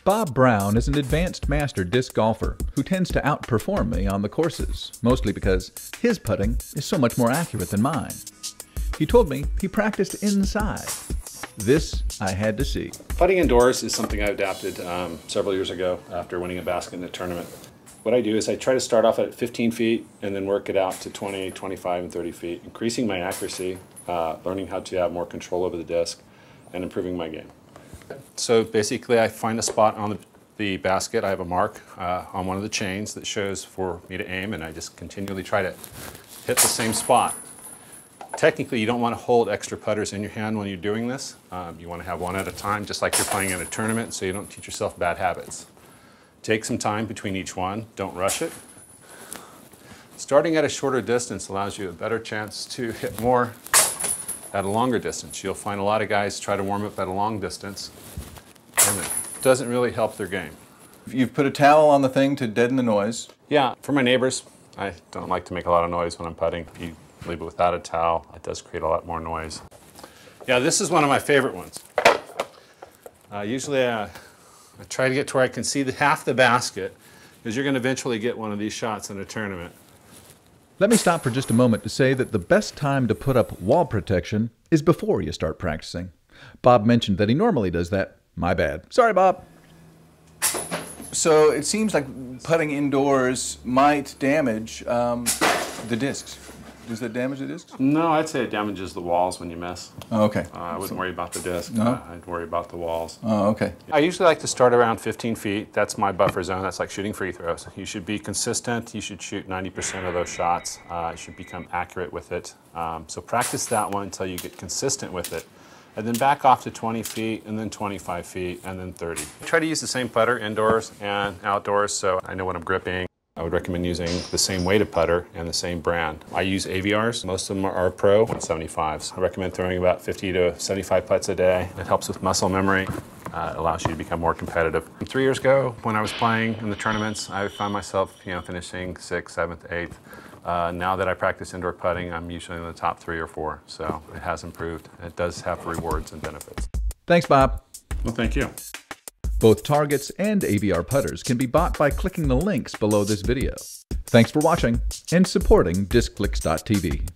Bob Brown is an advanced master disc golfer who tends to outperform me on the courses, mostly because his putting is so much more accurate than mine. He told me he practiced inside. This I had to see. Putting indoors is something I adapted several years ago after winning a basket in a tournament. What I do is I try to start off at 15 feet and then work it out to 20, 25, and 30 feet, increasing my accuracy, learning how to have more control over the disc, and improving my game. So basically I find a spot on the basket. I have a mark on one of the chains that shows for me to aim, and I just continually try to hit the same spot. Technically, you don't want to hold extra putters in your hand when you're doing this. You want to have one at a time, just like you're playing in a tournament, so you don't teach yourself bad habits. Take some time between each one. Don't rush it. Starting at a shorter distance allows you a better chance to hit more at a longer distance. You'll find a lot of guys try to warm up at a long distance, and it doesn't really help their game. You've put a towel on the thing to deaden the noise. Yeah, for my neighbors, I don't like to make a lot of noise when I'm putting. If you leave it without a towel, it does create a lot more noise. Yeah, this is one of my favorite ones. Usually I try to get to where I can see half the basket, because you're going to eventually get one of these shots in a tournament. Let me stop for just a moment to say that the best time to put up wall protection is before you start practicing. Bob mentioned that he normally does that. My bad. Sorry, Bob. So it seems like putting indoors might damage the discs. Does that damage the discs? No, I'd say it damages the walls when you miss. Oh, okay. I wouldn't worry about the disc. No? I'd worry about the walls. Oh, okay. I usually like to start around 15 feet. That's my buffer zone. That's like shooting free throws. You should be consistent. You should shoot 90% of those shots. You should become accurate with it. So practice that one until you get consistent with it. And then back off to 20 feet, and then 25 feet, and then 30. I try to use the same putter indoors and outdoors, so I know when I'm gripping. I would recommend using the same weighted putter and the same brand. I use Aviars. Most of them are Pro 175s. I recommend throwing about 50 to 75 putts a day. It helps with muscle memory. It allows you to become more competitive. 3 years ago, when I was playing in the tournaments, I found myself, finishing 6th, 7th, 8th. Now that I practice indoor putting, I'm usually in the top 3 or 4. So it has improved. It does have rewards and benefits. Thanks, Bob. Well, thank you. Both Targets and Aviar Putters can be bought by clicking the links below this video. Thanks for watching and supporting DiscFlix.tv.